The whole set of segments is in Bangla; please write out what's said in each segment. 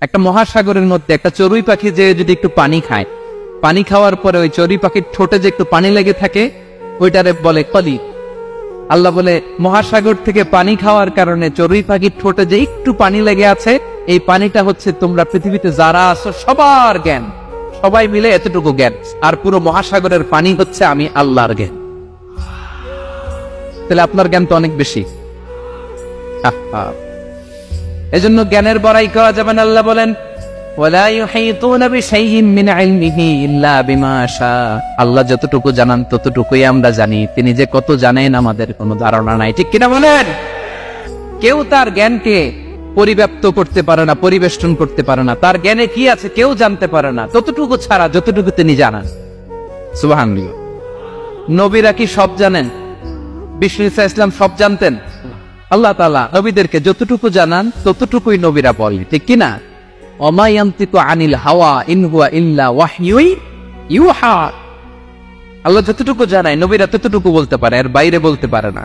একটা মহাসাগরের মধ্যে একটা চড়ুই পাখি যে যদি একটু পানি খায়, পানি খাওয়ার পরে ওই চড়ুই পাখির ঠোঁটে যে একটু পানি লেগে থাকে ওইটারে বলে কলি। আল্লাহ বলে মহাসাগর থেকে পানি খাওয়ার কারণে চড়ুই পাখির ঠোঁটে যে একটু পানি লেগে আছে, এই পানিটা হচ্ছে তোমরা পৃথিবীতে যারা আছো সবার জ্ঞান, সবাই মিলে এতটুকু জ্ঞান, আর পুরো মহাসাগরের পানি হচ্ছে আমি আল্লাহর জ্ঞান। তাহলে আপনার জ্ঞান তো অনেক বেশি। এজন্য জ্ঞানের বড়াই করা যাবে না। আল্লাহ বলেন ওয়ালা ইউহিতুনা বিশাইইন মিন ইলমিহি ইল্লা বিমা শাআ। আল্লাহ যতটুকু জানান ততটুকুই আমরা জানি, তিনি যে কত জানেন আমাদের কোনো ধারণা নাই, ঠিক কিনা বলেন? কেউ তার জ্ঞানকে পরিব্যাপ্ত করতে পারে না, পরিবেষ্টন করতে পারে না, তার জ্ঞানে কি আছে কেউ জানতে পারে না ততটুকু ছাড়া যতটুকু তিনি জানেন। সুবহানাল্লাহ। নবীরা কি সব জানেন? বিষ্ণু ঈসা ইসলাম সব জানতেন? আল্লাহ তাআলা নবীদেরকে যতটুকু জানান ততটুকুই নবীরা বলেন, ঠিক কিনা? ওমা ইয়ানতিকু আনিল হাওয়া ইন হুয়া ইল্লা ওয়াহয়ুন ইউহা। আল্লাহ যতটুকু জানায় নবীরা ততটুকু বলতে পারে, এর বাইরে বলতে পারে না।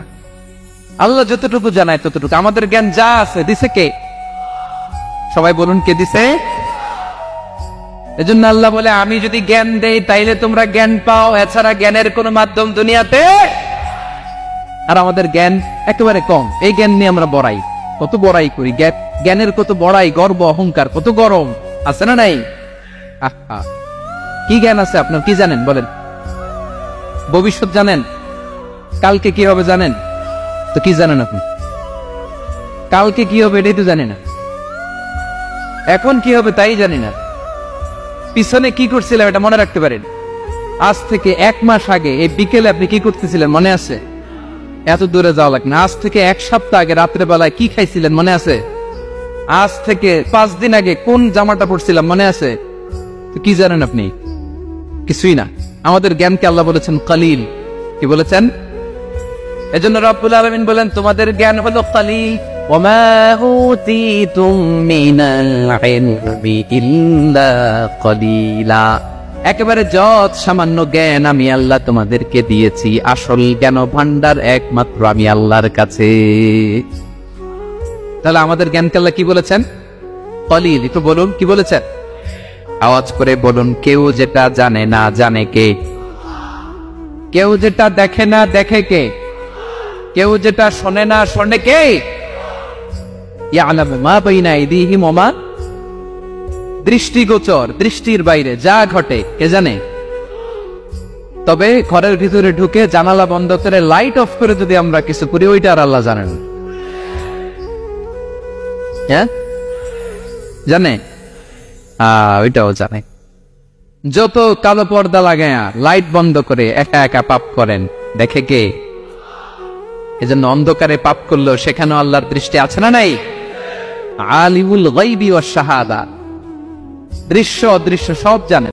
আল্লাহ যতটুকু জানায় ততটুকু। আমাদের জ্ঞান যা আছে দিছে কে? সবাই বলুন, কে দিছে? এজন্য আল্লাহ বলে আমি যদি জ্ঞান দেই তাইলে তোমরা জ্ঞান পাও, এছাড়া জ্ঞানের কোন মাধ্যম দুনিয়াতে। আর আমাদের জ্ঞান একেবারে কম, এই জ্ঞান নিয়ে আমরা বড়াই, কত বড়াই করি, জ্ঞানের কত বড়াই, গর্ব অহংকার, কত গরম আছে না নাই? কি জ্ঞান আছে আপনার? কি জানেন বলেন? ভবিষ্যৎ জানেন? কালকে কি হবে জানেন? তো কি জানেন আপনি? কালকে কি হবে এটাই তো জানি না, এখন কি হবে তাই জানি না, পিছনে কি করছিলাম এটা মনে রাখতে পারেন? আজ থেকে 1 মাস আগে এই বিকেলে আপনি কি করতেছিলেন মনে আছে? এত দূরে যাওয়া লাগে না। আজ থেকে 1 সপ্তাহ আগে রাত্রে বেলায় কি খাইছিলেন মনে আছে? আজ থেকে 5 দিন আগে কোন জামাটা পরছিলাম মনে আছে? তো কি জানেন আপনি? কিছুই না। আমাদের জ্ঞানকে আল্লাহ বলেছেন কালিল। কি বলেছেন? এজন্য রব্বুল আলামিন বলেন তোমাদের জ্ঞান হলো কালিল। ওমা উতিতুম মিনাল ইলমি ইল্লা কালিলা। একেবারে যত সামান্য জ্ঞান আমি আল্লাহ তোমাদেরকে দিয়েছি, আসল জ্ঞান ভান্ডার একমাত্র আমি আল্লাহর কাছে। তাহলে আমাদের জ্ঞানকে আল্লাহ কি বলেছেন? কলিল। একটু বলুন কি বলেছেন? আওয়াজ করে বলুন। কেউ যেটা জানে না জানে কে? কেউ যেটা দেখে না দেখে কে? কেউ যেটা শোনে না শোনে কে? ইয়ালামু মা বাইনা আইদিহিম ওয়া মা, দৃষ্টিগোচর, দৃষ্টির বাইরে যা ঘটে কে জানে? তবে ঘরের ভিতরে ঢুকে জানালা বন্ধ করে লাইট অফ করে যদি আমরা কিছু করি ওইটা আর আল্লাহ জানেন। হ্যাঁ জানে? ওইটাও জানে। যত কালো পর্দা লাগায়া লাইট বন্ধ করে একা একা পাপ করেন দেখে কে? এজন্য অন্ধকারে পাপ করলো সেখানেও আল্লাহর দৃষ্টি আছে না নাই? আলিমুল গায়বি ওয়াশ শাহাদা, দৃশ্য অদৃশ্য সব জানেন।